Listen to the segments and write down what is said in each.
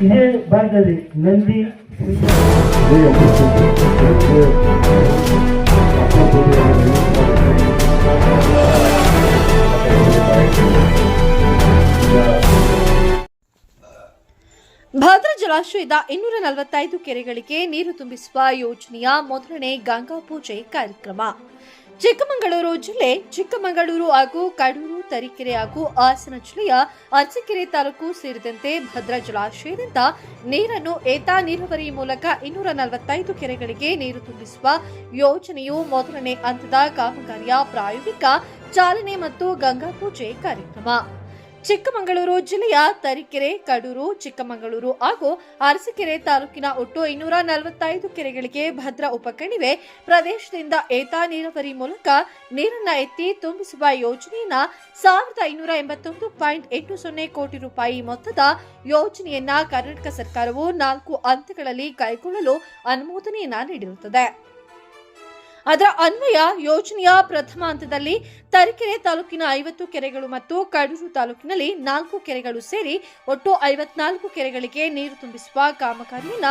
ಇದೇ ಭಾಗದಲ್ಲಿ ನಂದಿ ಭದ್ರಾ ಜಲಾಶಯದ 245 ಕೆರೆಗಳಿಗೆ ನೀರು ತುಂಬಿಸುವ ಯೋಜನೆಯ ಮೊದಲನೇ ಗಂಗಾ ಪೂಜೆ ಕಾರ್ಯಕ್ರಮ ಚಿಕ್ಕಮಗಳೂರು ಜಿಲ್ಲೆ ಚಿಕ್ಕಮಗಳೂರು ಹಾಗೂ ಕಡೂರು ತರೀಕೆರೆ ಹಾಗೂ ಹಾಸನ ಜಿಲ್ಲೆಯ ಅರಸೀಕೆರೆ ತಾಲೂಕು ಸೇರಿದಂತೆ ಭದ್ರಾ ಜಲಾಶಯದಿಂದ ನೀರನ್ನು ಏತ ನೀರಾವರಿ ಮೂಲಕ 245 ಕೆರೆಗಳಿಗೆ ನೀರು ತುಂಬಿಸುವ ಯೋಜನೆಯು ಮೊದಲನೇ ಹಂತದ ಕಾಮಗಾರಿಯ ಪ್ರಾಯೋಗಿಕ ಚಾಲನೆ ಮತ್ತು ಗಂಗಾ ಪೂಜೆ ಕಾರ್ಯಕ್ರಮ ಚಿಕ್ಕಮಗಳೂರು ಜಿಲ್ಲೆಯ ತರೀಕೆರೆ ಕಡೂರು ಚಿಕ್ಕಮಗಳೂರು ಹಾಗೂ ಅರಸೀಕೆರೆ ತಾಲೂಕಿನ ಒಟ್ಟು 245 ಕೆರೆಗಳಿಗೆ ಭದ್ರಾ ಉಪಕಣಿವೆ ಪ್ರದೇಶದಿಂದ ಏತ ನೀರಾವರಿ ಮೂಲಕ ನೀರನ್ನ ಎತ್ತಿ ತುಂಬಿಸುವ ಯೋಜನೆಯನ್ನ 1581.80 ಕೋಟಿ ರೂಪಾಯಿ ಮೊತ್ತದ ಯೋಜನೆಯನ್ನ ಕರ್ನಾಟಕ ಸರ್ಕಾರವು 4 ಹಂತಗಳಲ್ಲಿ ಕೈಗೊಳ್ಳಲು ಅನುಮೋದನೆಯನ್ನ ನೀಡಿರುತ್ತದೆ. ಅದರ ಅನ್ವಯ ಯೋಜನೆಯ ಪ್ರಥಮ ಹಂತದಲ್ಲಿ ತರೀಕೆರೆ ತಾಲೂಕಿನ 50 ಕೆರೆಗಳು ಮತ್ತು ಕಡೂರು ತಾಲೂಕಿನಲ್ಲಿ 4 ಕೆರೆಗಳು ಸೇರಿ ಒಟ್ಟು 54 ಕೆರೆಗಳಿಗೆ ನೀರು ತುಂಬಿಸುವ ಕಾಮಗಾರಿಯನ್ನ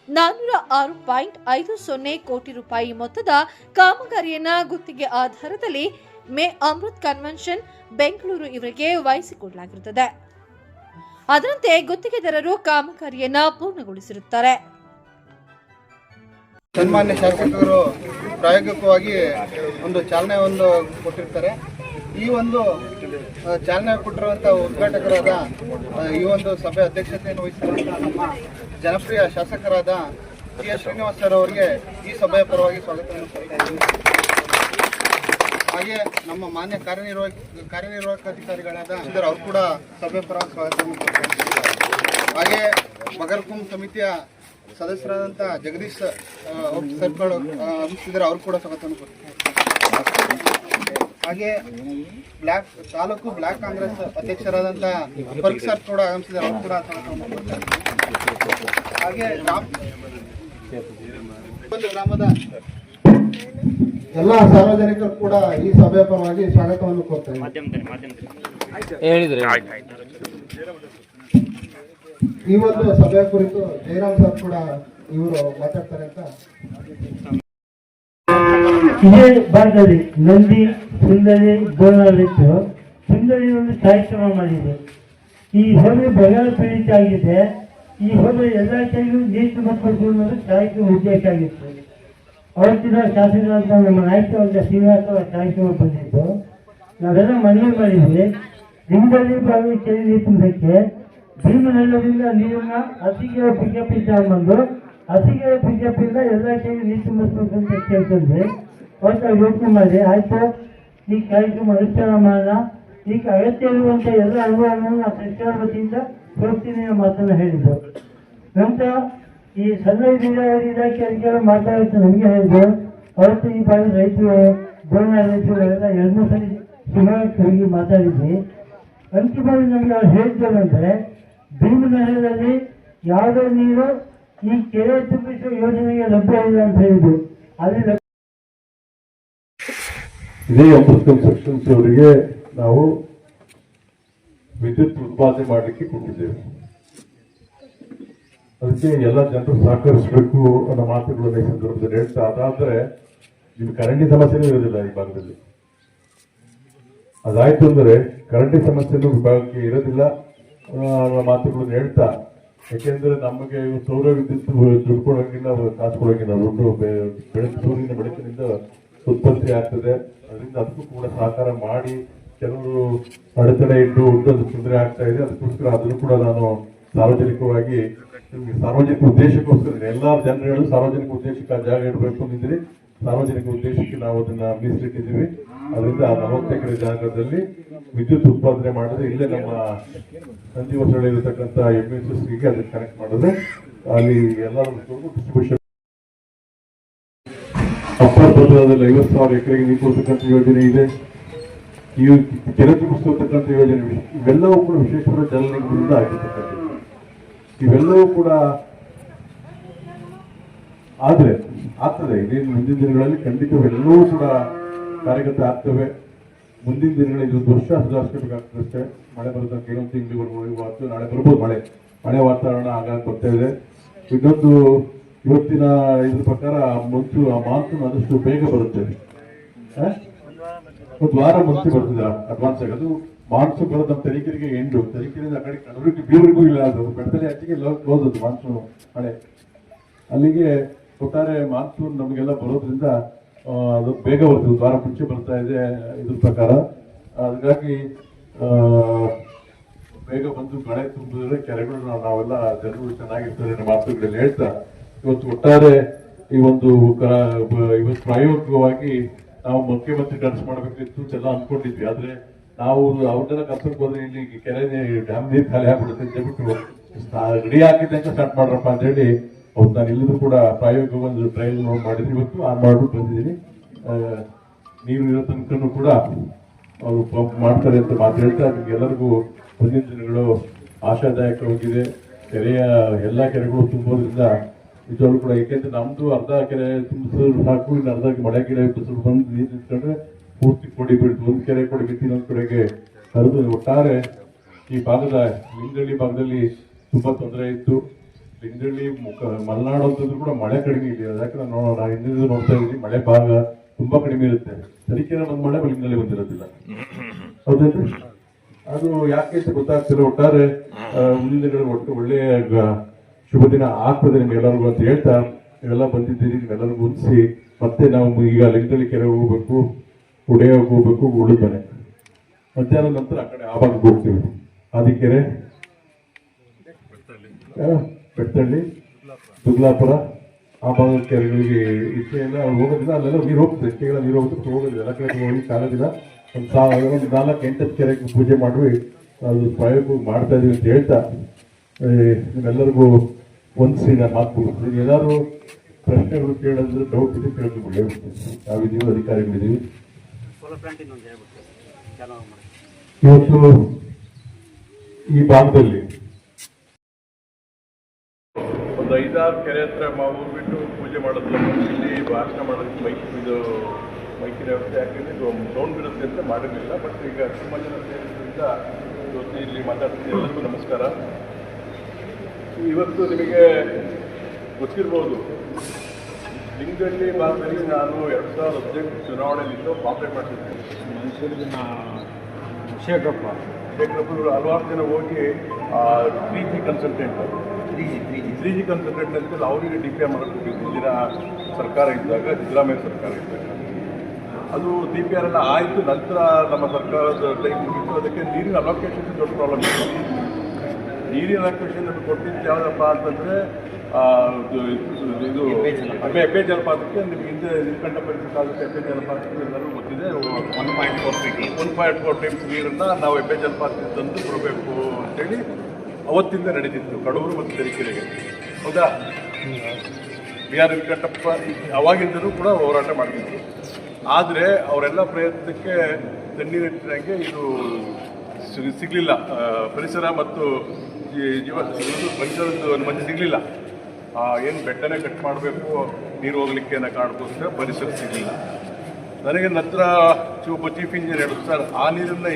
406.50 ಕೋಟಿ ರೂಪಾಯಿ ಮೊತ್ತದ ಕಾಮಗಾರಿಯನ್ನ ಗುತ್ತಿಗೆ ಆಧಾರದಲ್ಲಿ ಮೇ ಅಮೃತ್ ಕನ್ವೆನ್ಷನ್ ಬೆಂಗಳೂರು ಇವರಿಗೆ ವಹಿಸಿಕೊಡಲಾಗಿರುತ್ತದೆ. ಅದರಂತೆ ಗುತ್ತಿಗೆದಾರರು ಕಾಮಗಾರಿಯನ್ನ ಪೂರ್ಣಗೊಳಿಸಿರುತ್ತಾರೆ. ಸನ್ಮಾನ್ಯ ಶಾಸಕರು ಪ್ರಾಯೋಗಿಕವಾಗಿ ಒಂದು ಚಾಲನೆ ಕೊಟ್ಟಿರ್ತಾರೆ. ಈ ಒಂದು ಚಾಲನೆ ಕೊಟ್ಟಿರುವಂತಹ ಉದ್ಘಾಟಕರಾದ ಈ ಒಂದು ಸಭೆ ಅಧ್ಯಕ್ಷತೆಯನ್ನು ವಹಿಸಿರುವಂತಹ ನಮ್ಮ ಜನಪ್ರಿಯ ಶಾಸಕರಾದ ಟಿ ಎಸ್ ಶ್ರೀನಿವಾಸ್ ಸರ್ ಅವರಿಗೆ ಈ ಸಭೆಯ ಪರವಾಗಿ ಸ್ವಾಗತವನ್ನು ಕೋರ್ತಾ ಇದ್ದೀನಿ. ಹಾಗೆ ನಮ್ಮ ಮಾನ್ಯ ಕಾರ್ಯನಿರ್ವಾಹಕ ಅಧಿಕಾರಿಗಳಾದ ಅವರು ಕೂಡ ಸಭೆಯ ಪರವಾಗಿ ಸ್ವಾಗತವನ್ನು ಕೋರ್ತಾ ಇದ್ದೀನಿ. ಹಾಗೆ ಬಗರ್ಕುಂ ಸಮಿತಿಯ ಸದಸ್ಯರಾದಂಥ ಜಗದೀಶ್ ಸರ್ಗಳು ಆಗಮಿಸಿದರೆ ಅವರು ಕೂಡ ಸ್ವಾಗತವನ್ನು ಕೊಡ್ತಾರೆ. ಹಾಗೆ ತಾಲೂಕು ಬ್ಲಾಕ್ ಕಾಂಗ್ರೆಸ್ ಅಧ್ಯಕ್ಷರಾದಂಥ ಫರ್ಕ್ ಸರ್ ಕೂಡ ಆಗಮಿಸಿದರೆ ಅವರು ಕೂಡ ಸ್ವಾಗತವನ್ನು ಕೊಡ್ತಾರೆ. ಹಾಗೆ ಒಂದು ಗ್ರಾಮದ ಎಲ್ಲ ಸಾರ್ವಜನಿಕರು ಕೂಡ ಈ ಸಭೆಯ ಪರವಾಗಿ ಸ್ವಾಗತವನ್ನು ಕೊಡ್ತಾರೆ. ಈ ಒಂದು ಸಭೆಯ ಕುರಿತು ಜಯರಾಮ್ ಸರ್ ಕೂಡ ಇವರು ಮಾತಾಡ್ತಾರೆ ಅಂತ. ಇದೇ ಭಾಗದಲ್ಲಿ ನಂದಿ ಸುಂದರಿ ಬೋನಾಳಿತ್ತು ಸುಂದರಿ ಒಂದು ಕಾರ್ಯಕ್ರಮ ಮಾಡಿದೆ. ಈ ಹೋಬಳಿ ಬರಗಾಲ ಪೀಡಿತ ಆಗಿದೆ. ಈ ಹೋಬಳಿ ಎಲ್ಲ ಕೈಗೂ ನೀರು ತುಂಬಿಸಬೇಕು ಅನ್ನೋದು ಕಾರ್ಯಕ್ರಮ ಉದ್ದೇಶ ಆಗಿತ್ತು. ಅವತ್ತಿನ ಶಾಸಕರಾದ ನಮ್ಮ ನಾಯಕ ಶ್ರೀನಿವಾಸ ಕಾರ್ಯಕ್ರಮ ಬಂದಿದ್ದು ನಾವೆಲ್ಲ ಮನವಿ ಮಾಡಿದ್ವಿ. ಲಿಂಗದಲ್ಲಿ ಭಾಗ ಕೆರೆ ನೀರು ತುಂಬಿಸಕ್ಕೆ ಭೀಮನಲ್ಲದಿಂದ ನೀರನ್ನ ಹಸಿಗೆರೆ ಪಿಕಪ್ ತಗೊಂಡ್ಬಂದು ಹಸಿಗೆರೆ ಪಿಕಪ್ಪಿಂದ ಎಲ್ಲ ಕೈಗೆ ನೀರು ತುಂಬಿಸ್ಬೇಕು ಅಂತ ಕೇಳ್ಕೊಂಡ್ವಿ. ಅವತ್ತು ಯೋಚನೆ ಮಾಡಿ ಆಯ್ತು ಈ ಕಾರ್ಯಕ್ರಮ ಅನುಷ್ಠಾನ ಮಾಡೋಣ. ಈಗ ಅಗತ್ಯ ಇರುವಂಥ ಎಲ್ಲ ಅನುಭವವನ್ನು ನಾವು ಸರ್ಕಾರ ವತಿಯಿಂದ ಹೋಗ್ತೀನಿ ಮಾತನ್ನು ಹೇಳಿದ್ದು. ನಂತರ ಈ ಸಣ್ಣ ನೀರಾವರಿ ಇಲಾಖೆ ಅಧಿಕಾರಿ ಮಾತಾಡುತ್ತೆ ನಮಗೆ ಹೇಳಿದ್ರು. ಅವತ್ತು ಈ ಭಾಗದ ರೈತರು ಬೋನ ರೈತರುಗಳೆಲ್ಲ 2-3 ಸಲ ಸುಮಾರು ಹೋಗಿ ಮಾತಾಡಿದ್ವಿ. ಅಂತಿಮವಾಗಿ ನಮಗೆ ಅವ್ರು ಹೇಳ್ತಾರೆ ಅಂದರೆ ಭೀಮನಗರದಲ್ಲಿ ಯಾವುದೇ ನೀರು ಈ ಕೆರೆ ತುಂಬಿಸುವ ಯೋಜನೆಗೆ ಲಭ್ಯ ಇಲ್ಲ ಅಂತ ಹೇಳಿದ್ರು. ಅಲ್ಲಿ ಇದೇ ಅಮೃತ್ ಕನ್ಸ್ಟ್ರಕ್ಷನ್ಸ್ ಅವರಿಗೆ ನಾವು ವಿದ್ಯುತ್ ಉತ್ಪಾದನೆ ಮಾಡಲಿಕ್ಕೆ ಕೊಟ್ಟಿದ್ದೇವೆ. ಅದಕ್ಕೆ ಎಲ್ಲ ಜನರು ಸಹಕರಿಸಬೇಕು ಅನ್ನೋ ಮಾತುಗಳನ್ನು ಈ ಸಂದರ್ಭದಲ್ಲಿ ಹೇಳ್ತಾ, ಅದಾದ್ರೆ ನಿಮ್ಗೆ ಕರೆಂಟಿ ಸಮಸ್ಯೆನೂ ಇರೋದಿಲ್ಲ ಈ ಭಾಗದಲ್ಲಿ. ಅದಾಯ್ತು ಅಂದರೆ ಕರೆಂಟಿ ಸಮಸ್ಯೆನೂ ವಿಭಾಗಕ್ಕೆ ಇರೋದಿಲ್ಲ ಅನ್ನೋ ಮಾತುಗಳನ್ನು ಹೇಳ್ತಾ, ಯಾಕೆಂದ್ರೆ ನಮಗೆ ಸೌರ ವಿದ್ಯುತ್ ದುಡ್ಕೊಳಂಗಿಲ್ಲ, ಕಾಸು ಕೊಡೋಂಗಿಲ್ಲ. ದುಡ್ಡು ಸೂರ್ಯನ ಬೆಳಕಿನಿಂದ ಉತ್ಪತ್ತಿ ಆಗ್ತದೆ. ಅದರಿಂದ ಅದಕ್ಕೂ ಕೂಡ ಸಹಕಾರ ಮಾಡಿ ಕೆಲವರು ಅಡೆತಡೆ ಇಟ್ಟು ಉದ್ದದ ತೊಂದರೆ ಆಗ್ತಾ ಇದೆ. ಅದಕ್ಕೋಸ್ಕರ ಅದನ್ನು ಕೂಡ ನಾನು ಸಾರ್ವಜನಿಕವಾಗಿ ಸಾರ್ವಜನಿಕ ಉದ್ದೇಶಕ್ಕೋಸ್ಕರ ಎಲ್ಲ ಜನರು ಸಾರ್ವಜನಿಕ ಉದ್ದೇಶಕ್ಕೆ ಆ ಜಾಗ ಇಡಬೇಕು ಅಂದಿದ್ದೀರಿ. ಸಾರ್ವಜನಿಕ ಉದ್ದೇಶಕ್ಕೆ ನಾವು ಅದನ್ನ ಮೀಸಲಿಟ್ಟಿದ್ದೀವಿ. ಅದರಿಂದ 40 ಎಕರೆ ಜಾಗದಲ್ಲಿ ವಿದ್ಯುತ್ ಉತ್ಪಾದನೆ ಮಾಡಿದ್ರೆ ಇಲ್ಲೇ ನಮ್ಮ ಸಂಜೀವ ಸ್ಥಳ ಇರತಕ್ಕಂಥ MSSಗೆ ಅದಕ್ಕೆ ಕನೆಕ್ಟ್ ಮಾಡಿದ್ರೆ ಅಲ್ಲಿ ಎಲ್ಲರೂ ಡಿಸ್ಟ್ರಿಬ್ಯೂಷನ್ ಅಪ್ಪರ್ ಭದ್ರದಲ್ಲಿ 50,000 ಎಕರೆಗೆ ನೀರು ಕೊಡ್ತಕ್ಕಂಥ ಯೋಜನೆ ಇದೆ. ಈ ಕೆರೆ ತುಂಬಿಸ್ತಕ್ಕಂಥ ಯೋಜನೆ ಇವೆಲ್ಲವೂ ಕೂಡ ವಿಶೇಷವಾದ ಜಲ ನಿಗಮದಿಂದ ಆಗಿರ್ತಕ್ಕಂಥದ್ದು. ಇವೆಲ್ಲವೂ ಕೂಡ ಆದ್ರೆ ಆಗ್ತದೆ. ಇದೇನು ಮುಂದಿನ ದಿನಗಳಲ್ಲಿ ಖಂಡಿತವೆಲ್ಲವೂ ಕೂಡ ಕಾರ್ಯಗತ ಆಗ್ತವೆ. ಮುಂದಿನ ದಿನಗಳಲ್ಲಿ 1 ವರ್ಷ ಸುಧಾರಿಸಬೇಕಾಗ್ತದೆ. ಮಳೆ ಬರೋದಕ್ಕೆ ಇನ್ನೊಂದು ತಿಂಗಳಿವರೆಗೂ ನಾಳೆ ಬರ್ಬೋದು ಮಳೆ. ಮಳೆ ವಾತಾವರಣ ಆಗಾಗ ಬರ್ತಾ ಇದೆ. ಇನ್ನೊಂದು ಇವತ್ತಿನ ಇದ್ರ ಪ್ರಕಾರ ಮಾನ್ಸೂನ್ ಆದಷ್ಟು ಬೇಗ ಬರುತ್ತೆ. ಒಂದು ವಾರ ಮುಂಚೆ ಬರ್ತದೆ ಅಡ್ವಾನ್ಸ್ ಆಗಿ. ಅದು ಮಾನ್ಸೂನ್ ಬರೋದು ನಮ್ಮ ತರೀಕೆರೆಗೆ ಎಂಡು, ತರೀಕೆರೆಯಿಂದ ಆ ಕಡೆ ಕಲಬುರಗಿ ಬೀವರಿಗೂ ಇಲ್ಲ, ಅದು ಬೆಳತಲೆ ಹಚ್ಚಿಗೆ ಕ್ಲೋಸ್ ಅದು ಮಾನ್ಸೂನ್ ಮಳೆ. ಅಲ್ಲಿಗೆ ಒಟ್ಟಾರೆ ಮಾನ್ಸೂನ್ ನಮಗೆಲ್ಲ ಬರೋದ್ರಿಂದ ಅದು ಬೇಗ ಬರ್ತದೆ, ಒಂದು ವಾರ ಮುಂಚೆ ಬರ್ತಾ ಇದೆ ಇದ್ರ ಪ್ರಕಾರ. ಹಾಗಾಗಿ ಬೇಗ ಬಂದು ಮಳೆ ತುಂಬಿದ್ರೆ ಕೆರೆಗಳು ನಾವೆಲ್ಲ ಜನರು ಚೆನ್ನಾಗಿರ್ತಾರೆ ಅನ್ನೋ ಮಾತುಗಳಲ್ಲಿ ಹೇಳ್ತಾ, ಇವತ್ತು ಒಟ್ಟಾರೆ ಈ ಒಂದು ಇವತ್ತು ಪ್ರಾಯೋಗಿಕವಾಗಿ ನಾವು ಮುಖ್ಯಮಂತ್ರಿ ಕನಸು ಮಾಡಬೇಕಿತ್ತು ಎಲ್ಲ ಅನ್ಕೊಂಡಿದ್ವಿ. ಆದ್ರೆ ನಾವು ಅವ್ರನ್ನೆಲ್ಲ ಕರ್ಸಕ್ಕೆ ಹೋದ್ರೆ ಇಲ್ಲಿ ಕೆರೆ ಡ್ಯಾಮ್ ನೀರು ಖಾಲಿ ಆಗ್ಬಿಡುತ್ತೆ ಅಂತ ಹೇಳ್ಬಿಟ್ಟು ರೆಡಿ ಹಾಕಿದ್ದಂಗೆ ಸ್ಟಾರ್ಟ್ ಮಾಡ್ರಪ್ಪ ಅಂತ ಹೇಳಿ ಅವ್ರು ನಾನು ಇಲ್ಲಿದ್ರು ಕೂಡ ಪ್ರಾಯೋಗಿಕ ಒಂದು ಟ್ರಯಲ್ ಮಾಡಿದ್ವಿ. ಇವತ್ತು ಆನ್ ಮಾಡ್ಬಿಟ್ಟು ಬಂದಿದ್ದೀನಿ. ನೀರು ಇರೋ ತನಕನೂ ಕೂಡ ಅವರು ಪಂಪ್ ಮಾಡ್ತಾರೆ ಅಂತ ಮಾತು ಹೇಳ್ತಾ ನಿಮ್ಗೆಲ್ಲರಿಗೂ ಮುಂದಿನ ದಿನಗಳು ಆಶಾದಾಯಕವಾಗಿದೆ. ಕೆರೆಯ ಎಲ್ಲ ಕೆರೆಗಳು ತುಂಬೋದ್ರಿಂದ ನಿಜವಾಗ್ಲೂ ಕೂಡ, ಏಕೆಂದ್ರೆ ನಮ್ದು ಅರ್ಧ ಕೆರೆ ತುಂಬಿಸಿದ್ರು ಸಾಕು, ಇನ್ನು ಅರ್ಧ ಮಳೆ ಕೆರೆ ಬಿಸಿಲು ಬಂದು ನೀರು ನಿಂತ್ಕೊಂಡ್ರೆ ಪೂರ್ತಿ ಕೊಡಿ ಬಿಡ್ತು. ಒಂದು ಕೆರೆ ಕೊಡಿ ಬಿಟ್ಟು ಇನ್ನೊಂದು ಕಡೆಗೆ ಹರಿದು ಒಟ್ಟಾರೆ ಈ ಭಾಗದ ಲಿಂಗಳ್ಳಿ ಭಾಗದಲ್ಲಿ ತುಂಬಾ ತೊಂದರೆ ಇತ್ತು. ಲಿಂಗಳ್ಳಿ ಮಲೆನಾಡು ಅಂತಂದ್ರೂ ಕೂಡ ಮಳೆ ಕಡಿಮೆ ಇದೆ. ಯಾಕಂದ್ರೆ ನಾವು ಹಿಂದಿನ ನೋಡ್ತಾ ಇದ್ದೀವಿ, ಮಳೆ ಭಾಗ ತುಂಬಾ ಕಡಿಮೆ ಇರುತ್ತೆ. ತರೀಕೆರೆ ಒಂದು ಮಳೆ ಲಿಂಗಳ್ಳಿ ಬಂದಿರೋದಿಲ್ಲ, ಹೌದೇನ್ರಿ? ಅದು ಯಾಕೆ ಅಂತ ಗೊತ್ತಾಗ್ತಿಲ್ಲ. ಒಟ್ಟಾರೆ ಮುಂದಿನ ದಿನಗಳು ಒಟ್ಟು ಒಳ್ಳೆಯ ಶುಭ ದಿನ ಆಗ್ತದೆ ನಿಮ್ಗೆಲ್ಲರಿಗೂ ಅಂತ ಹೇಳ್ತಾ, ನೀವೆಲ್ಲ ಬಂದಿದ್ದೀರಿ, ನಿಮ್ಮೆಲ್ಲರಿಗೂ ಉಳಿಸಿ ಮತ್ತೆ ನಾವು ಈಗ ಲಿಂಗಳ್ಳಿ ಕೆರೆ ಹೋಗ್ಬೇಕು, ಉಡೆಯೋಕೆ ಹೋಗ್ಬೇಕು, ಉಳಿದ್ಮನೆ ಮಧ್ಯಾಹ್ನ ನಂತರ ಆ ಕಡೆ ಆ ಭಾಗಕ್ಕೆ ಹೋಗ್ತೀವಿ. ಆದಿಕೆರೆ, ಬೆಟ್ಟಳ್ಳಿ, ದುಗ್ಲಾಪುರ ಆ ಭಾಗದ ಕೆರೆಗಳಿಗೆ ಇಷ್ಟೇ ಎಲ್ಲ ಹೋಗೋದಿಲ್ಲ. ಅಲ್ಲೆಲ್ಲ ನೀರು ಹೋಗ್ತದೆ, ಇಷ್ಟೆಲ್ಲ ನೀರು ಹೋಗುತ್ತೆ, ಹೋಗೋದಿಲ್ಲ. ಎಲ್ಲ ಕಡೆ ಹೋಗ್ಲಿಕ್ಕೆ ಆಗೋದಿಲ್ಲ. ಒಂದು 4-8 ಕೆರೆಗೆ ಪೂಜೆ ಮಾಡಿ ಅದು ಪ್ರಯೋಗ ಮಾಡ್ತಾ ಇದೀವಿ ಅಂತ ಹೇಳ್ತಾ, ನಿಮ್ಮೆಲ್ಲರಿಗೂ ಒಂದ್ಸಿ ನಾನು ಮಾತು ಮುಗಿಸ್ತೀನಿ. ಏನಾದ್ರು ಪ್ರಶ್ನೆಗಳು ಕೇಳಿದ್ರೆ ಡೌಟ್ ಇದೆ ಕೇಳ್ಕೊಂಡು ಹೇಳ್ಬಿಡ್ತೀನಿ. ನಾವಿದ್ದೀವಿ, ಅಧಿಕಾರಿಗಳಿದ್ದೀವಿ. ಇವತ್ತು ಈ ಭಾಗದಲ್ಲಿ ಒಂದು 5-6 ಕೆರೆ ಹತ್ರ ಊರು ಪೂಜೆ ಮಾಡೋದಿಲ್ಲ, ಇಲ್ಲಿ ಭಾಷಣ ಮಾಡೋದಕ್ಕೆ ಮೈಕಿನ ವ್ಯವಸ್ಥೆ ಹಾಕಿದ್ರೆ ಸೌಂಡ್ ಇರುತ್ತೆ ಅಂತ ಮಾಡಿರಲಿಲ್ಲ. ಬಟ್ ಈಗ ತುಂಬ ಜನ ಸೇರಿದ್ರಿಂದ ಇವತ್ತು ಇಲ್ಲಿ ಮಾತಾಡ್ತೀನಿ. ಎಲ್ಲರಿಗೂ ನಮಸ್ಕಾರ. ಇವತ್ತು ನಿಮಗೆ ಗೊತ್ತಿರ್ಬೋದು, ಲಿಂಗಳ್ಳಿ ಭಾಗದಲ್ಲಿ ನಾನು 2018 ಚುನಾವಣೆಯಲ್ಲಿದ್ದು ಕಾಂಪೇಟ್ ಮಾಡ್ತಿದ್ದೆ. ಶೇಖರಪ್ಪರು ಹಲವಾರು ಜನ ಹೋಗಿ 3G ಕನ್ಸಲ್ಟೆಂಟ್ ಅಂತ ಅವರಿಗೆ DPR ಮಾಡೋಕ್ಕೆ ಹಿಂದಿನ ಸರ್ಕಾರ ಇದ್ದಾಗ, ಸಿದ್ದರಾಮಯ್ಯ ಸರ್ಕಾರ ಇದ್ದಾಗ ಅದು DPR ಎಲ್ಲ ಆಯಿತು. ನಂತರ ನಮ್ಮ ಸರ್ಕಾರದ ಟೈಮ್ ಮುಗಿತು. ಅದಕ್ಕೆ ನೀರಿನ ಅಲೋಕೇಶನ್ ದೊಡ್ಡ ಪ್ರಾಬ್ಲಮ್ ಇತ್ತು. ನೀರಿನ ಅಲೋಕೇಶನ್ ಕೊಟ್ಟಿದ್ದು ಯಾವುದಪ್ಪ ಅಂತಂದರೆ ಇದು ಎಪ್ಪೆ ಜಲಪಾತಕ್ಕೆ. ನಿಮ್ಗೆ ಹಿಂದೆ ನೀಲಕಂಠ ಪರಿಸರ ಎಪ್ಪೆ ಜಲಪಾತಕ್ಕೆ ಎಲ್ಲರೂ ಗೊತ್ತಿದೆ. 1.4 ಟೈಮ್ಸ್ ನೀರನ್ನು ನಾವು ಎಪ್ಪೆ ಜಲಪಾತಕ್ಕೆ ತಂದು ಕೊಡಬೇಕು ಅಂತೇಳಿ ಅವತ್ತಿಂದ ನಡೀತಿತ್ತು, ಕಡೂರು ಮತ್ತು ತರೀಕೆರೆಗೆ. ಹೌದಾ? BR ನೀಲಕಂಠಪ್ಪ ಅವಾಗಿಂದಲೂ ಕೂಡ ಹೋರಾಟ ಮಾಡ್ತಿದ್ರು. ಆದರೆ ಅವರೆಲ್ಲ ಪ್ರಯತ್ನಕ್ಕೆ ತಣ್ಣೀರಿಟ್ಟಂಗೆ ಇದು ಸಿಗಲಿಲ್ಲ. ಪರಿಸರ ಮತ್ತು ಪರಿಸರದ ಅನುಮತಿ ಸಿಗಲಿಲ್ಲ. ಏನು ಬೆಟ್ಟನೇ ಕಟ್ ಮಾಡಬೇಕು ನೀರು ಹೋಗ್ಲಿಕ್ಕೆ ಅನ್ನೋ ಕಾರಣಕ್ಕೋಸ್ಕರ ಪರಿಸರ ಸಿಗಲಿಲ್ಲ. ನನಗೆ ನಂತರ ಒಬ್ಬ ಚೀಫ್ ಇಂಜಿನಿಯರ್ ಹೇಳಿದ್ರು, ಸರ್ ಆ ನೀರನ್ನು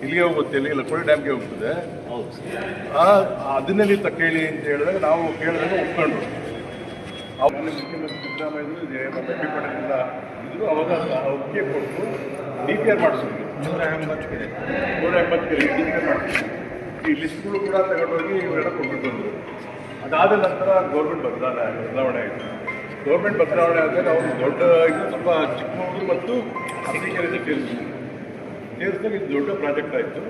ಇಲ್ಲಿಗೆ ಹೋಗುತ್ತೆ, ಇಲ್ಲ ಕೋಳಿ ಡ್ಯಾಮ್ಗೆ ಹೋಗ್ತದೆ, ಅದನ್ನೇ ನೀವು ಕೇಳಿ ಅಂತ ಹೇಳಿದಾಗ ನಾವು ಕೇಳಿದಾಗ ಒಪ್ಕೊಂಡ್ರು. ಅವಾಗ ಮುಖ್ಯಮಂತ್ರಿ ಸಿದ್ದರಾಮಯ್ಯ ಪಟೇಲಿಂದ ಇದ್ರು. ಅವಾಗ ಒಪ್ಪಿಗೆ ಕೊಟ್ಟು DPR ಮಾಡಿಸಿದ್ರು. 180 ಕೆರೆ DPR ಮಾಡಿಸಿದ್ರು. ಈ ಲಿಸ್ಟ್ಗಳು ಕೂಡ ತಗೊಂಡೋಗಿ ಇವರೆಲ್ಲ ಕೊಟ್ಬಿಟ್ಟು ಬಂದರು. ಅದಾದ ನಂತರ ಗೌರ್ಮೆಂಟ್ ಬದಲಾವಣೆ ಆಯಿತು. ಗೌರ್ಮೆಂಟ್ ಬದಲಾವಣೆ ಆದಾಗ ಅವರು ದೊಡ್ಡ ಇದು ಸ್ವಲ್ಪ ಚಿಕ್ಕಮಗಳೂರು ಮತ್ತು ಅರಸೀಕೆರೆಗೆ ಸೇರಿಸಿದಾಗ ಇದು ದೊಡ್ಡ ಪ್ರಾಜೆಕ್ಟ್ ಆಯಿತು.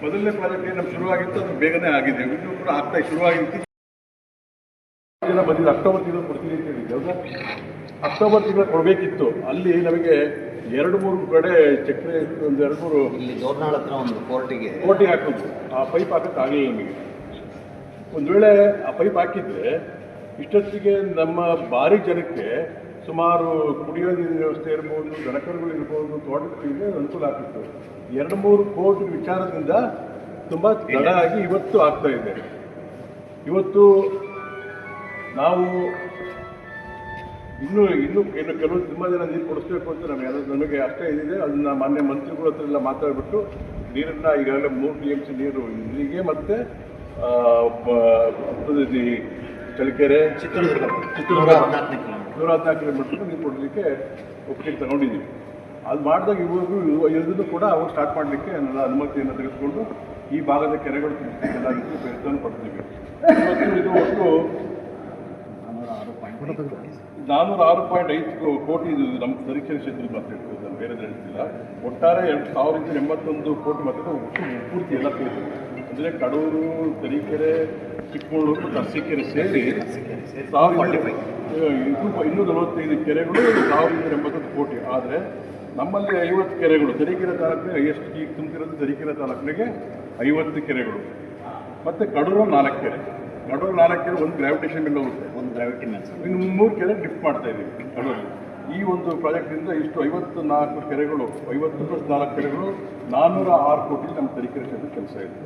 ಮೊದಲನೇ ಪ್ರಾಜೆಕ್ಟ್ ಏನು ನಮ್ಗೆ ಶುರುವಾಗಿತ್ತು, ಅದು ಬೇಗನೆ ಆಗಿದೆ. ಇನ್ನೂ ಕೂಡ ಆಗ್ತಾ ಶುರುವಾಗಿತ್ತು. ಜನ ಬಂದಿದ್ದು ಅಕ್ಟೋಬರ್ ತಿಂಗಳು ಕೊಡ್ತೀನಿ ಅಂತ ಹೇಳಿದ್ದೆ. ಹೌದಾ? ಅಕ್ಟೋಬರ್ ತಿಂಗಳು ಕೊಡಬೇಕಿತ್ತು. ಅಲ್ಲಿ ನಮಗೆ 2-3 ಕಡೆ ಚಕ್ರೆ ಇತ್ತು. ಒಂದು 2-3 ಇಲ್ಲಿ ದೋರ್ನಾಳ್ ಹತ್ರ ಒಂದು ಕೋರ್ಟಿಗೆ ಹಾಕೋದು. ಆ ಪೈಪ್ ಹಾಕೋಕ್ಕಾಗಲಿಲ್ಲ ನಮಗೆ. ಒಂದು ವೇಳೆ ಆ ಪೈಪ್ ಹಾಕಿದ್ರೆ ಇಷ್ಟೊತ್ತಿಗೆ ನಮ್ಮ ಭಾರಿ ಜನಕ್ಕೆ ಸುಮಾರು ಕುಡಿಯೋ ನೀರಿನ ವ್ಯವಸ್ಥೆ ಇರ್ಬೋದು, ದನಕರುಗಳು ಇರ್ಬೋದು, ತೋಟಗಳಿಗೆ ಅನುಕೂಲ ಆಗ್ತಿತ್ತು. 2-3 ಕೋಟಿ ವಿಚಾರದಿಂದ ತುಂಬ ತಡ ಆಗಿ ಇವತ್ತು ಆಗ್ತಾ ಇದೆ. ಇವತ್ತು ನಾವು ಇನ್ನೂ ಕೆಲವು ತುಂಬ ಜನ ನೀರು ಕೊಡಿಸ್ಬೇಕು ಅಂತ ನಮಗೆ ಅಷ್ಟೇ ಇದಿದೆ. ಅದನ್ನ ಮಾನ್ಯ ಮಂತ್ರಿಗಳ ಹತ್ರ ಎಲ್ಲ ಮಾತಾಡ್ಬಿಟ್ಟು ನೀರನ್ನು ಈಗಾಗಲೇ 3 TMC ನೀರು ಇಲ್ಲಿಗೆ ಮತ್ತು ಚಳ್ಳಕೆರೆ ಚಿತ್ರದುರ್ಗ ಚಿತ್ರದುರ್ಗ 114 ಕಿಲೋಮೀಟರ್ ನೀರು ಕೊಡಲಿಕ್ಕೆ ಒಪ್ಪಿಗೆ ತಗೊಂಡಿದ್ದೀವಿ. ಅದು ಮಾಡಿದಾಗ ಇವಾಗೂ ಎಲ್ಲದೂ ಕೂಡ ಅವಾಗ ಸ್ಟಾರ್ಟ್ ಮಾಡಲಿಕ್ಕೆ ನನ್ನ ಅನುಮತಿಯನ್ನು ತೆಗೆದುಕೊಂಡು ಈ ಭಾಗದ ಕೆರೆಗಳು ತುಂಬಿಸಲಿಕ್ಕೆಲ್ಲ ರೀತಿ ಪ್ರಯತ್ನ ಪಡ್ತೀವಿ. ಇವತ್ತು ಇದು ಒಟ್ಟು 406.5 ಕೋಟಿ ಇದು ನಮ್ಮ ತರೀಕೆರೆ ಕ್ಷೇತ್ರದ ಮಾತ್ರ ಹೇಳ್ತೀವಿ, ನಾನು ಬೇರೆ ಹೇಳ್ತಿಲ್ಲ. ಒಟ್ಟಾರೆ 1081 ಕೋಟಿ ಮಾತ್ರ ಪೂರ್ತಿ ಎಲ್ಲ ಸೇರಿ ಅಂದರೆ ಕಡೂರು, ತರೀಕೆರೆ, ಚಿಕ್ಕಮಗಳೂರು ಮತ್ತು ಅರಸೀಕೆರೆ ಸೇರಿ 245 ಕೆರೆಗಳು 1081 ಕೋಟಿ. ಆದರೆ ನಮ್ಮಲ್ಲಿ 50 ಕೆರೆಗಳು ತರೀಕೆರೆ ತಾಲೂಕಿಗೆ ಎಷ್ಟು ಈಗ ತುಂಬಿರೋದು, ತರೀಕೆರೆ ತಾಲೂಕಿಗೆ 50 ಕೆರೆಗಳು ಮತ್ತು ಕಡೂರು 4 ಕೆರೆ. ಕಡೂರು 4 ಕೆರೆ ಒಂದು ಗ್ರಾವಿಟೇಷನ್ ಮೇಲೆ ಹೋಗುತ್ತೆ, ಒಂದು ಗ್ರಾವಿಟಿ ಮ್ಯಾಚ್. ಇನ್ನು 3 ಕೆರೆ ಲಿಫ್ಟ್ ಮಾಡ್ತಾ ಇದ್ದೀವಿ ಕಡೂರಲ್ಲಿ. ಈ ಒಂದು ಪ್ರಾಜೆಕ್ಟಿಂದ ಇಷ್ಟು 54 ಕೆರೆಗಳು, 50 + 4 ಕೆರೆಗಳು 406 ಕೋಟಿ ನಮ್ಮ ತರೀಕೆರೆ ಕ್ಷೇತ್ರ ಕೆಲಸ ಇದೆ.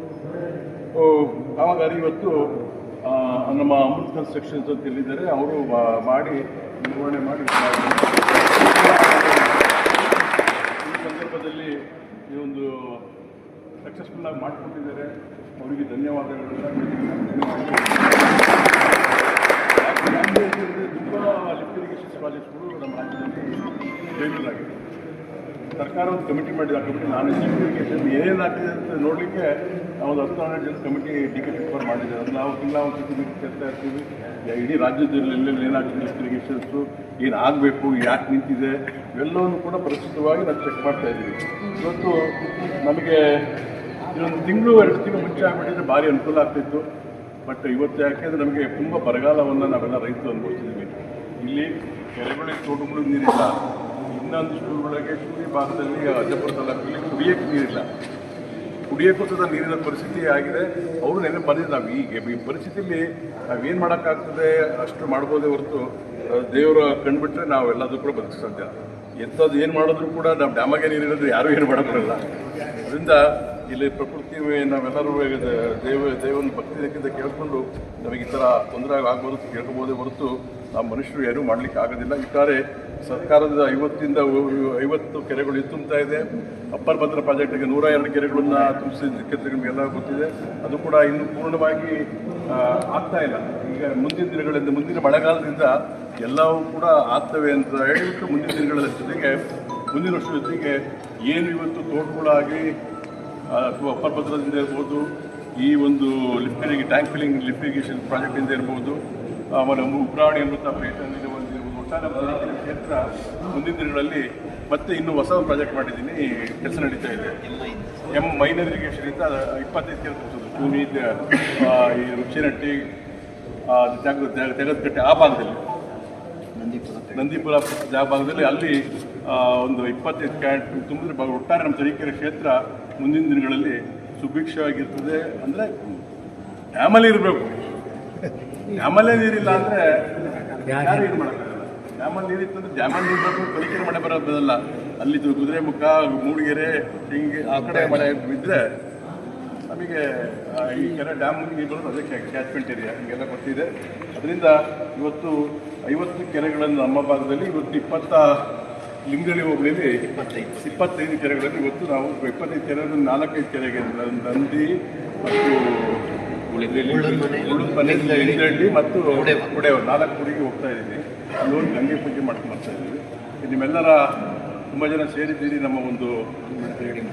ಕಾಮಗಾರಿ ಇವತ್ತು ನಮ್ಮ ಅಮೃತ್ ಕನ್ಸ್ಟ್ರಕ್ಷನ್ಸ್ ಅಂತ ಹೇಳಿದ್ದಾರೆ, ಅವರು ಮಾಡಿ ನಿರ್ವಹಣೆ ಮಾಡಿ ಈ ಸಂದರ್ಭದಲ್ಲಿ ಈ ಒಂದು ಸಕ್ಸಸ್ಫುಲ್ ಆಗಿ ಮಾಡಿಕೊಟ್ಟಿದ್ದಾರೆ. ಅವರಿಗೆ ಧನ್ಯವಾದಗಳನ್ನು. ತುಂಬ ಲಿಫ್ಟ್ ಇರಿಗೇಷನ್ ಪ್ರಾಜೆಕ್ಟ್ಗಳು ನಮ್ಮ ರಾಜ್ಯದಲ್ಲಿ ಫೇಲ್ಯೂರ್ ಆಗಿದೆ. ಸರ್ಕಾರ ಒಂದು ಕಮಿಟಿ ಮಾಡಿದ, ಆ ಕಮಿಟಿ ನಾನು ಲಿಫ್ಟ್ ಇರಿಗೇಷನ್ ಏನೇನು ಆಗ್ತಿದೆ ಅಂತ ನೋಡಲಿಕ್ಕೆ ನಾವು 10-12 ಜನ ಕಮಿಟಿ ಡಿ.ಕೆ. ಶಿವಕುಮಾರ್ ಮಾಡಿದ್ದಾರೆ. ನಾವು ತಿಂಗಳ ಒಂದು ಸತಿ ಮೀಟಿಂಗ್ ಕರ್ತಾ ಇರ್ತೀವಿ. ಇಡೀ ರಾಜ್ಯದಲ್ಲಿ ಎಲ್ಲೆಲ್ಲಿ ಏನಾಗ್ತದೆ ಲಿಫ್ಟ್ ಇರಿಗೇಷನ್ಸು, ಏನು ಆಗಬೇಕು, ಯಾಕೆ ನಿಂತಿದೆ, ಇವೆಲ್ಲವನ್ನು ಕೂಡ ಪರಿಚಿತವಾಗಿ ನಾವು ಚೆಕ್ ಮಾಡ್ತಾ ಇದ್ದೀವಿ. ಇವತ್ತು ನಮಗೆ ಇದೊಂದು ತಿಂಗಳು 2 ತಿಂಗಳು ಮುಂಚೆ ಆಗಿಬಿಟ್ಟಿದ್ರೆ ಭಾರಿ ಅನುಕೂಲ ಆಗ್ತಿತ್ತು. ಬಟ್ ಇವತ್ತು ಯಾಕೆಂದರೆ ನಮಗೆ ತುಂಬ ಬರಗಾಲವನ್ನು ನಾವೆಲ್ಲ ರೈತರು ಅನುಭವಿಸಿದ್ದೀವಿ. ಇಲ್ಲಿ ಕೆರೆಗಳಿಗೆ, ತೋಟಗಳಿಗೆ ನೀರಿಲ್ಲ. ಇನ್ನೊಂದಿಷ್ಟು ಊರುಗಳಿಗೆ ಶೂರಿ ಭಾಗದಲ್ಲಿ, ಅಜ್ಜಪುರ ತಾಲೂಕಲ್ಲಿ ಕುಡಿಯೋಕ್ಕೆ ನೀರಿಲ್ಲ. ಕುಡಿಯೋಕ್ಕೂ ಸಹ ನೀರಿನ ಪರಿಸ್ಥಿತಿ ಆಗಿದೆ. ಅವರು ನೆನೆ ಬಂದಿದ್ದು ನಾವು ಈಗ ಈ ಪರಿಸ್ಥಿತಿಯಲ್ಲಿ ನಾವೇನು ಮಾಡೋಕ್ಕಾಗ್ತದೆ ಅಷ್ಟು ಮಾಡ್ಬೋದೇ ಹೊರತು ದೇವರ ಕಂಡುಬಿಟ್ರೆ ನಾವೆಲ್ಲದೂ ಕೂಡ ಬದುಕ ಸಾಧ್ಯ. ಎಂಥದ್ದು ಏನು ಮಾಡಿದ್ರು ಕೂಡ ನಾವು ಡ್ಯಾಮಾಗೆ ನೀರಿರೋದು ಯಾರೂ ಏನು ಮಾಡೋಕ್ಕಾಗಲ್ಲ. ಅದರಿಂದ ಇಲ್ಲಿ ಪ್ರಕೃತಿ ನಾವೆಲ್ಲರೂ ದೇವನ ಭಕ್ತಿಯಿಂದ ಕೇಳಿಕೊಂಡು ನಮಗೆ ಈ ಥರ ತೊಂದರೆ ಆಗ್ಬೋದು ಕೇಳ್ಕೊಬೋದೇ ಹೊರತು ನಾವು ಮನುಷ್ಯರು ಏನೂ ಮಾಡಲಿಕ್ಕೆ ಆಗೋದಿಲ್ಲ. ಇಟ್ಟಾರೆ ಸರ್ಕಾರದ 50 ಕೆರೆಗಳು ತುಂಬುತ್ತಾ ಇದೆ. ಅಪ್ಪರ್ ಭದ್ರಾ ಪ್ರಾಜೆಕ್ಟಿಗೆ 102 ಕೆರೆಗಳನ್ನು ತುಂಬಿಸಿದ್ದಕ್ಕೆ ನಿಮಗೆಲ್ಲ ಗೊತ್ತಿದೆ. ಅದು ಕೂಡ ಇನ್ನೂ ಪೂರ್ಣವಾಗಿ ಆಗ್ತಾ ಇಲ್ಲ. ಈಗ ಮುಂದಿನ ದಿನಗಳಿಂದ, ಮುಂದಿನ ಮಳೆಗಾಲದಿಂದ ಎಲ್ಲವೂ ಕೂಡ ಆಗ್ತವೆ ಅಂತ ಹೇಳಿಬಿಟ್ಟು ಮುಂದಿನ ದಿನಗಳ ಜೊತೆಗೆ, ಮುಂದಿನ ವರ್ಷದ ಜೊತೆಗೆ ಏನು ಇವತ್ತು ತೋಟಗಳಾಗಿ ಅಥವಾ ಅಪ್ಪರ್ ಭದ್ರದಿಂದ ಇರ್ಬೋದು, ಈ ಒಂದು ಟ್ಯಾಂಕ್ ಫಿಲ್ಲಿಂಗ್ ಲಿಫ್ಟ್ ಇರಿಗೇಷನ್ ಪ್ರಾಜೆಕ್ಟಿಂದ ಇರ್ಬೋದು, ಆಮೇಲೆ ಉಬ್ರಾಣಿ ಅಮೃತ ಪ್ರಯತ್ನದಿಂದ ಒಂದಿರ್ಬೋದು, ಒಟ್ಟಾರೆ ಕ್ಷೇತ್ರ ಮುಂದಿನ ದಿನಗಳಲ್ಲಿ ಮತ್ತೆ ಇನ್ನೂ ಹೊಸ ಪ್ರಾಜೆಕ್ಟ್ ಮಾಡಿದ್ದೀನಿ, ಕೆಲಸ ನಡೀತಾ ಇದೆ. ಮೈನರ್ ಇರಿಗೇಷನ್ ಇಂದ 25 ಕೆರೆ ತುಂಬಿಸೋದು, ಕೂನಿ, ಈ ರುಚಿನಟ್ಟಿ, ತೆಗದಕಟ್ಟೆ ಆ ಭಾಗದಲ್ಲಿ, ನಂದೀಪುರ ಭಾಗದಲ್ಲಿ ಅಲ್ಲಿ ಒಂದು 25 ಕ್ಯಾಂಟ್ ತುಂಬಿದ್ರೆ ಒಟ್ಟಾರೆ ನಮ್ಮ ತರೀಕೆರೆ ಕ್ಷೇತ್ರ ಮುಂದಿನ ದಿನಗಳಲ್ಲಿ ಸುಭಿಕ್ಷವಾಗಿರ್ತದೆ. ಅಂದರೆ ಡ್ಯಾಮಲ್ಲಿ ಇರಬೇಕು. ಡ್ಯಾಮಲ್ಲೇ ನೀರಿಲ್ಲ ಅಂದರೆ ಯಾರು ಏನು ಮಾಡೋಕ್ಕಾಗಲ್ಲ. ಡ್ಯಾಮಲ್ಲಿ ನೀರಿತ್ತಂದ್ರೆ ಡ್ಯಾಮಲ್ಲಿ ನೀರು ಬರಬೇಕು, ತರೀಕೆರೆ ಮಳೆ ಬರೋದಲ್ಲ. ಅಲ್ಲಿ ಕುದುರೆಮುಖ, ಮೂಡಿಗೆರೆ, ಹಿಂಗೆ ಆ ಕಡೆ ಮಳೆ ಬಿದ್ದರೆ ನಮಗೆ ಈ ಕೆರೆ ಡ್ಯಾಮ್ ನೀರು ಬರೋದು ಅದಕ್ಕೆ ಕ್ಯಾಚ್ಮೆಂಟ್ ಏರಿಯಾ ಹಿಂಗೆಲ್ಲ ಗೊತ್ತಿದೆ. ಅದರಿಂದ ಇವತ್ತು 50 ಕೆರೆಗಳನ್ನು ನಮ್ಮ ಭಾಗದಲ್ಲಿ ಇವತ್ತು 20 ಲಿಂಗಳಿ ಹೋಬಳಿಯಲ್ಲಿ 25 ಕೆರೆಗಳಲ್ಲಿ ಇವತ್ತು ನಾವು 25 ಕೆರೆಗಳು 4-5 ಕೆರೆಗೆ ನಂದಿ ಮತ್ತು ಲಿಂಗಳ್ಳಿ ಮತ್ತು ಉಡೆವ 4 ಊರಿಗೆ ಹೋಗ್ತಾ ಇದ್ದೀವಿ. ಅಲ್ಲೊಂದು ಗಂಗೆ ಪೂಜೆ ಮಾಡ್ಕೊಂಡು ಬರ್ತಾ ಇದ್ದೀವಿ. ನಿಮ್ಮೆಲ್ಲರ ತುಂಬ ಜನ ಸೇರಿದ್ದೀರಿ. ನಮ್ಮ ಒಂದು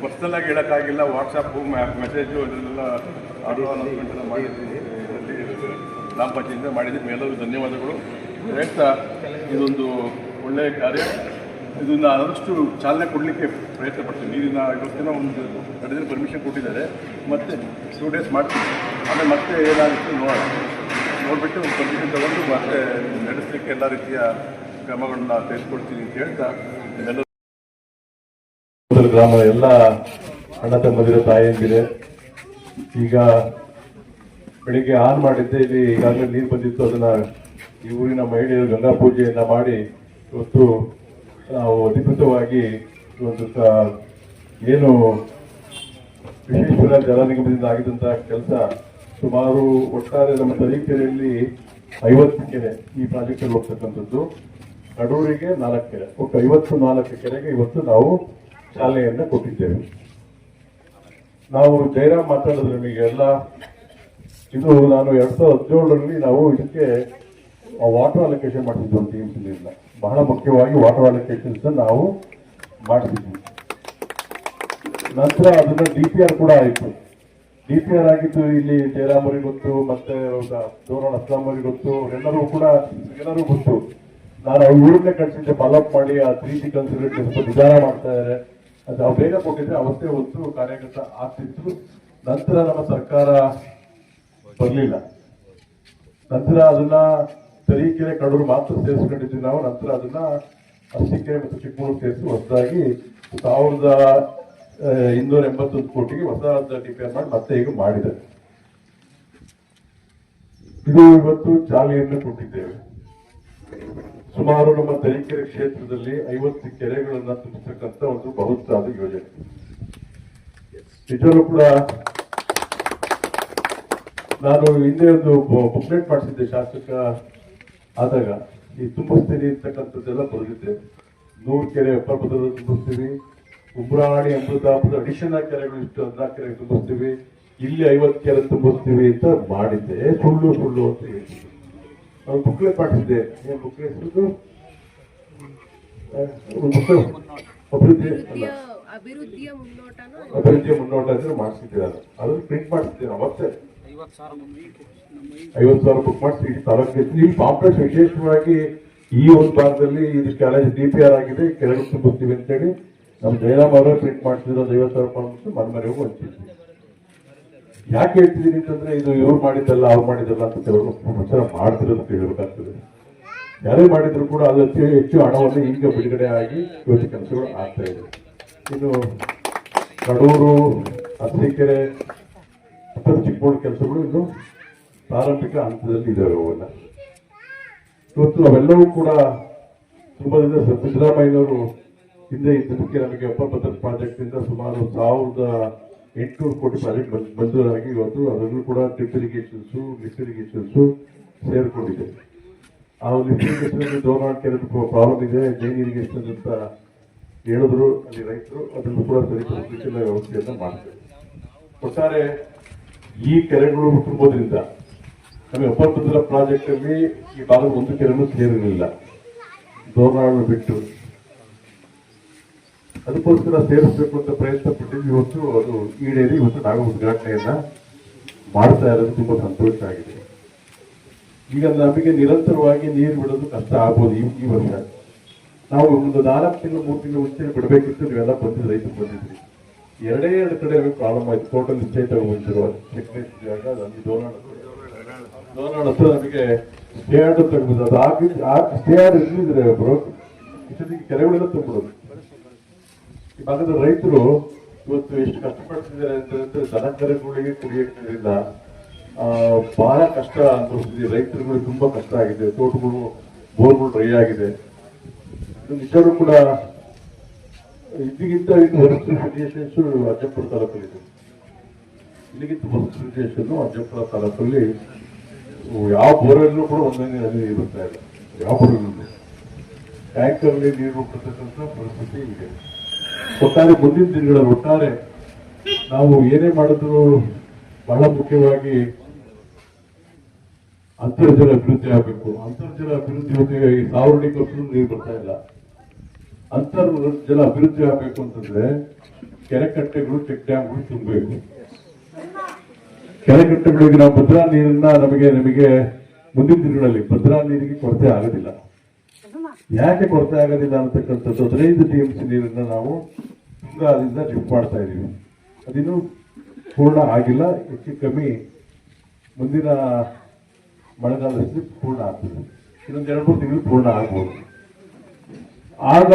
ಪರ್ಸನಲ್ ಆಗಿ ಹೇಳೋಕ್ಕಾಗಿಲ್ಲ, ವಾಟ್ಸಪ್ಪು ಮೆಸೇಜು ಅದನ್ನೆಲ್ಲ ಆಡಿಯೋ ಅನೌನ್ಸ್ಮೆಂಟ್ ಎಲ್ಲ ಮಾಡಿದ್ದೀವಿ. ಗ್ರಾಮ ಪಂಚಾಯತಿಯಿಂದ ಮಾಡಿದ್ದೀವಿ. ಎಲ್ಲರಿಗೂ ಧನ್ಯವಾದಗಳು ಹೇಳ್ತಾ, ಇದೊಂದು ಒಳ್ಳೆಯ ಕಾರ್ಯ. ಇದನ್ನು ಆದಷ್ಟು ಚಾಲನೆ ಕೊಡಲಿಕ್ಕೆ ಪ್ರಯತ್ನ ಪಡ್ತೀವಿ. ನೀರಿನ ಇವತ್ತಿನ ಒಂದು 2 ದಿನ ಪರ್ಮಿಷನ್ ಕೊಟ್ಟಿದ್ದಾರೆ, ಮತ್ತು 2 ಡೇಸ್ ಮಾಡ್ತೀವಿ. ಆಮೇಲೆ ಮತ್ತೆ ಏನಾಗುತ್ತೆ ನೋಡಿಬಿಟ್ಟು ಪರ್ಮಿಷನ್ ತಗೊಂಡು ಮತ್ತೆ ನಡೆಸಲಿಕ್ಕೆ ಎಲ್ಲ ರೀತಿಯ ಕ್ರಮಗಳನ್ನ ತೆಗೆದುಕೊಳ್ತೀನಿ ಅಂತ ಹೇಳ್ತಾ, ಗ್ರಾಮ ಎಲ್ಲ ಅಣ್ಣ ತಮ್ಮದಿರ ತಾಯಿಯಂದಿದೆ. ಈಗ ಬೆಳಿಗ್ಗೆ ಆನ್ ಮಾಡಿದ್ದೆ, ಇಲ್ಲಿ ಈಗಾಗಲೇ ನೀರು ಬಂದಿತ್ತು. ಅದನ್ನ ಈ ಊರಿನ ಮಹಿಳೆಯರು ಗಂಗಾ ಪೂಜೆಯನ್ನ ಮಾಡಿ ಇವತ್ತು ನಾವು ಅಧಿಕೃತವಾಗಿ ಒಂದು ಏನು ವಿಶ್ವೇಶ್ವರ ಜಲ ನಿಗಮದಿಂದ ಆಗಿದ್ದಂತಹ ಕೆಲಸ. ಸುಮಾರು ಒಟ್ಟಾರೆ ನಮ್ಮ ತರೀಕೆರೆಯಲ್ಲಿ 50 ಕೆರೆ ಈ ಪ್ರಾಜೆಕ್ಟ್ ಅಲ್ಲಿ ಹೋಗ್ತಕ್ಕಂಥದ್ದು. ಕಡೂರಿಗೆ 4 ಕೆರೆ, ಒಟ್ಟು 54 ಕೆರೆಗೆ ಇವತ್ತು ನಾವು ಚಾಲನೆಯನ್ನ ಕೊಟ್ಟಿದ್ದೇವೆ. ನಾವು ಜಯರಾಮ್ ಮಾತಾಡಿದ್ರೆ ನಿಮಗೆಲ್ಲ ಇದು ನಾನು 2017ರಲ್ಲಿ ನಾವು ಇದಕ್ಕೆ ವಾಟರ್ ಅಲೋಕೇಶನ್ ಮಾಡಿಸಿದ್ವಿ ಒಂದು ಟೀಮ್ಸ್ ಇಲ್ಲ, ಬಹಳ ಮುಖ್ಯವಾಗಿ ವಾಟರ್ ಅಲೋಕೇಶನ್ಸ್ ನಾವು ಮಾಡಿಸಿದ್ವಿ. ನಂತರ ಅದನ್ನ DPR ಕೂಡ ಆಯಿತು. DPR ಆಗಿದ್ದು ಇಲ್ಲಿ ಜಯರಾಮರಿಗೆ ಗೊತ್ತು, ಮತ್ತೆ ದೋರಣ ಅಸ್ಲಾಮರಿಗೆ ಗೊತ್ತು, ಎಲ್ಲರೂ ಗೊತ್ತು. ನಾನು ಇವ್ರನ್ನೇ ಕಳಿಸಿದ್ದೆ ಫಾಲೋಅಪ್ ಮಾಡಿ ಆ 3G ಕನ್ಸಿಡರೇಷನ್ ಸ್ವಲ್ಪ ನಿಧಾನ ಮಾಡ್ತಾ ಇದ್ದಾರೆ, ಅದು ಅವ್ರು ಬೇಗ ಕೊಟ್ಟಿದ್ರೆ ಅವತ್ತೇ ಹೊತ್ತು ಕಾರ್ಯಗತ ಆಗ್ತಿತ್ತು. ನಂತರ ನಮ್ಮ ಸರ್ಕಾರ ಬರಲಿಲ್ಲ. ನಂತರ ಅದನ್ನ ತರೀಕೆರೆ ಕಡೂರು ಮಾತ್ರ ಸೇರಿಸ್ಕೊಂಡಿದ್ವಿ ನಾವು. ನಂತರ ಅದನ್ನ ಅರಸೀಕೆರೆ ಮತ್ತು ಚಿಕ್ಕಮಗಳೂರು ಸೇರಿಸಿ ಹೊಸದಾಗಿ 1281 ಕೋಟಿಗೆ ಹೊಸ DPR ಮಾಡಿ ಮತ್ತೆ ಈಗ ಮಾಡಿದ್ದಾರೆ. ಇದು ಇವತ್ತು ಚಾಲನೆಯನ್ನು ಕೊಟ್ಟಿದ್ದೇವೆ. ಸುಮಾರು ನಮ್ಮ ತರೀಕೆರೆ ಕ್ಷೇತ್ರದಲ್ಲಿ 50 ಕೆರೆಗಳನ್ನ ತುಂಬಿಸತಕ್ಕಂತ ಒಂದು ಬಹುತ್ತಾದ ಯೋಜನೆ. ನಿಜವೂ ಕೂಡ ನಾನು ಹಿಂದೆ ಒಂದು ಬುಕ್ಲೆಟ್ ಮಾಡಿಸಿದ್ದೆ ಶಾಸಕ ಆದಾಗ, ಈ ತುಂಬಿಸ್ತೀನಿ ಅಂತಕ್ಕಂಥದ್ದೆಲ್ಲ ಬರೆದಿದ್ದೆ. 100 ಕೆರೆ ಅಪ್ಪರಪತ್ರದಲ್ಲಿ ತುಂಬಿಸ್ತೀವಿ, ಉಬ್ರಾಣಿ ಅಮೃತಾಪದ ಅಡಿಷನಲ್ ಕೆರೆಗಳು ಇಷ್ಟು 14 ಕೆರೆ ತುಂಬಿಸ್ತೀವಿ, ಇಲ್ಲಿ 50 ಕೆರೆ ತುಂಬಿಸ್ತೀವಿ ಅಂತ ಮಾಡಿದ್ದೆ. ಸುಳ್ಳು ಅಂತ ಹೇಳಿ ನಾನು ಬುಕ್ಲೆಟ್ ಮಾಡಿಸಿದ್ದೆ. ಏನ್ ಬುಕ್ಲೆಟ್ ಅಭಿವೃದ್ಧಿಯ ಮುನ್ನೋಟ ಅಂದ್ರೆ ಮಾಡಿಸಿದ್ದೆ. ಅದನ್ನು ಪ್ರಿಂಟ್ ಮಾಡಿಸಿದ್ದೆ ನಾವು. ಮತ್ತೆ 50,000 ಬುಕ್ ಮಾಡಿಸಿ ಈ ತಾಲೂಕಿಗೆ ಈ ಕಾಂಪ್ಲೆಕ್ಸ್ ವಿಶೇಷವಾಗಿ ಈ ಒಂದು ಭಾಗದಲ್ಲಿ ಇದು ಕಾಲೇಜ್ DPR ಆಗಿದೆ, ಕೆಳಗೆ ತುಂಬಿಸ್ತೀವಿ ಅಂತೇಳಿ ನಮ್ಮ ಜಯರಾಮ್ ಅವರೇ ಪ್ರಿಂಟ್ ಮಾಡಿಸಿದ್ರು. ಒಂದು 50,000 ರೂಪಾಯಿ ಮನೆಮನೆಗೂ ಹಂಚಿದ್ವಿ. ಯಾಕೆ ಹೇಳ್ತಿದ್ದೀನಿ ಅಂತಂದ್ರೆ, ಇದು ಇವ್ರು ಮಾಡಿದ್ದಲ್ಲ ಅವ್ರು ಮಾಡಿದ್ದಲ್ಲ ಅಂತ ಕೆಲವರು ಪ್ರಚಾರ ಮಾಡ್ತಿರೋದು ಕೇಳಬೇಕಾಗ್ತದೆ. ಯಾರೇ ಮಾಡಿದ್ರು ಕೂಡ ಅದು ಹೆಚ್ಚು ಹಣವನ್ನು ಈಗ ಬಿಡುಗಡೆ ಆಗಿ ಇವತ್ತು ಕೆಲಸಗಳು ಆಗ್ತಾ ಇದೆ. ಇನ್ನು ಕಡೂರು, ಅರಸೀಕೆರೆ, ಚಿಕ್ಕಮಗಳೂರು ಕೆಲಸಗಳು ಇನ್ನು ಪ್ರಾರಂಭಿಕ ಹಂತದಲ್ಲಿ ಇದ್ದಾವೆ. ಅವೆಲ್ಲ ಇವತ್ತು ಅವೆಲ್ಲವೂ ಕೂಡ ತುಂಬಾ ದಿನ ಸಿದ್ದರಾಮಯ್ಯನವರು ಹಿಂದೆ ಇದ್ದದಕ್ಕೆ ನಮಗೆ ಅಪ್ಪಪತ್ರ ಪ್ರಾಜೆಕ್ಟ್ ಇಂದ ಸುಮಾರು 1,800 ಕೋಟಿ ಪ್ರಾಜೆಕ್ಟ್ ಮಂಜೂರಾಗಿ ಇವತ್ತು ಅದರಲ್ಲೂ ಕೂಡ ಡ್ರಿಪ್ ಇರಿಗೇಷನ್ಸ್, ಲಿಫ್ಟ್ ಇರಿಗೇಷನ್ಸ್ ಸೇರ್ಕೊಂಡಿದೆ. ಆ ಲಿಫ್ಟ್ ಇರಿಗೇಷನ್ ದೋರ್ನಾಳ್ ಕೆರೆ ಪ್ರಾಬ್ಲಮ್ ಇದೆ, ಜೈನ್ ಇರಿಗೇಷನ್ ಅಂತ ಹೇಳಿದ್ರು ಅಲ್ಲಿ ರೈತರು. ಅದನ್ನು ಕೂಡ ಸರಿಪಡಿಸಲಿಕ್ಕೆಲ್ಲ ವ್ಯವಸ್ಥೆಯನ್ನ ಮಾಡ್ತಾರೆ. ಒಟ್ಟಾರೆ ಈ ಕೆರೆಗಳು ತುಂಬೋದ್ರಿಂದ ನಮಗೆ ಅಪ್ಪಪತ್ರ ಪ್ರಾಜೆಕ್ಟ್ ಅಲ್ಲಿ ಈ ಭಾಗದ ಒಂದು ಕೆರೆನೂ ಸೇರಿರಲಿಲ್ಲ, ದೋರ್ನಾಳನ್ನು ಬಿಟ್ಟು. ಅದಕ್ಕೋಸ್ಕರ ಸೇರಿಸಬೇಕು ಅಂತ ಪ್ರಯತ್ನ ಪಟ್ಟಿದ್ದು. ಇವತ್ತು ಅದು ಈಡೇರಿ ಇವತ್ತು ನಾವು ಉದ್ಘಾಟನೆಯನ್ನ ಮಾಡ್ತಾ ಇರೋದು ತುಂಬಾ ಸಂತೋಷ ಆಗಿದೆ. ಈಗ ನಮಗೆ ನಿರಂತರವಾಗಿ ನೀರು ಬಿಡೋದು ಕಷ್ಟ ಆಗ್ಬೋದು. ಈ ವರ್ಷ ನಾವು ಒಂದು 4 ತಿಂಗಳು 3 ತಿಂಗಳು ಮುಂಚೆ ಬಿಡಬೇಕಿತ್ತು. ನೀವೆಲ್ಲ ಬಂದಿದ್ದು, ರೈತರು ಬಂದಿದ್ರಿ. 2 ಕಡೆ ಪ್ರಾಬ್ಲಮ್ ಆಯ್ತು. ಟೋಟಲ್ ನಿಶ್ಚಯ ತಗೊಂಡಿರುವ ಚೆಕ್ನೆಸ್ ಜಾಗ ಅಲ್ಲಿ ದೋರ್ನಾಳ ಹತ್ರ ನಮಗೆ ಸ್ಟೇ ಆರ್ಡರ್ ತಗೊಂಡು ಅದು ಸ್ಟೇ ಆರ್ಡರ್ ಇರ್ಲಿದ್ರೆ ಒಬ್ಬರು ಇಷ್ಟೊತ್ತಿಗೆ ಕೆರೆಗಳೆಲ್ಲ ತುಂಬಿಡೋದು. ಈ ಭಾಗದ ರೈತರು ಇವತ್ತು ಎಷ್ಟು ಕಷ್ಟಪಡ್ತಿದ್ದಾರೆ ಅಂತಂದ್ರೆ ದನ ಕರೆಗಳಿಗೆ ಕುಡಿಯೋಕ್ಕಿಲ್ಲ, ಬಹಳ ಕಷ್ಟ ಅನುಭವಿಸಿದೆ. ರೈತರುಗಳಿಗೆ ತುಂಬಾ ಕಷ್ಟ ಆಗಿದೆ. ತೋಟಗಳು, ಬೋರ್ಗಳು ಡ್ರೈ ಆಗಿದೆ. ನಿಜವೂ ಕೂಡ ಇದಕ್ಕಿಂತ ಇನ್ನು ವರ್ಸ್ಟ್ ಸಿಚುಯೇಷನ್ಸ್ ಅಜ್ಜಂಪುರ ತಾಲೂಕಲ್ಲಿದೆ. ಇಲ್ಲಿಗಿಂತ ವರ್ಸ್ಟ್ ಸಿಚುಯೇಷನ್ ಅಜ್ಜಂಪುರ ತಾಲೂಕಲ್ಲಿ ಯಾವ ಬೋರಲ್ಲೂ ಕೂಡ ಒಂದೊಂದೇ ನೀರು ಬರ್ತಾ ಇಲ್ಲ. ಯಾವ ಬೋರಲ್ಲೂ ಟ್ಯಾಂಕರ್ಲಿ ನೀರು ಬರ್ತಕ್ಕಂಥ ಪರಿಸ್ಥಿತಿ ಇದೆ. ಒಟ್ಟಾರೆ ಮುಂದಿನ ದಿನಗಳಲ್ಲಿ ನಾವು ಏನೇ ಮಾಡಿದ್ರು ಬಹಳ ಮುಖ್ಯವಾಗಿ ಅಂತರ್ಜಲ ಅಭಿವೃದ್ಧಿ ಆಗಬೇಕು. ಅಂತರ್ಜಲ ಅಭಿವೃದ್ಧಿ ಜೊತೆಗೆ ಈ ಸಾವರ್ಣಿಕರು ನೀರು ಬರ್ತಾ ಇಲ್ಲ. ಅಂತರ್ಜಲ ಅಭಿವೃದ್ಧಿ ಆಗಬೇಕು ಅಂತಂದ್ರೆ ಕೆರೆಕಟ್ಟೆಗಳು, ಚೆಕ್ ಡ್ಯಾಮ್ಗಳು ತುಂಬಬೇಕು. ಕೆರೆಕಟ್ಟೆಗಳಿಗೆ ನಾವು ಭದ್ರಾ ನೀರನ್ನ ನಮಗೆ ಮುಂದಿನ ದಿನಗಳಲ್ಲಿ ಭದ್ರಾ ನೀರಿಗೆ ಕೊರತೆ ಆಗೋದಿಲ್ಲ. ಯಾಕೆ ಕೊರತೆ ಆಗೋದಿಲ್ಲ ಅಂತಕ್ಕಂಥದ್ದು 15 TMC ನೀರನ್ನ ನಾವು ತುಂಗಾದಿಂದ ಲಿಫ್ಟ್ ಮಾಡ್ತಾ ಇದೀವಿ. ಅದಿನ್ನೂ ಪೂರ್ಣ ಆಗಿಲ್ಲ. ಹೆಚ್ಚು ಕಮ್ಮಿ ಮುಂದಿನ ಮಳೆಗಾಲದಲ್ಲಿ ಪೂರ್ಣ ಆಗ್ತದೆ. ಇನ್ನೊಂದು 2-3 ತಿಂಗಳು ಪೂರ್ಣ ಆಗ್ಬೋದು. ಆಗ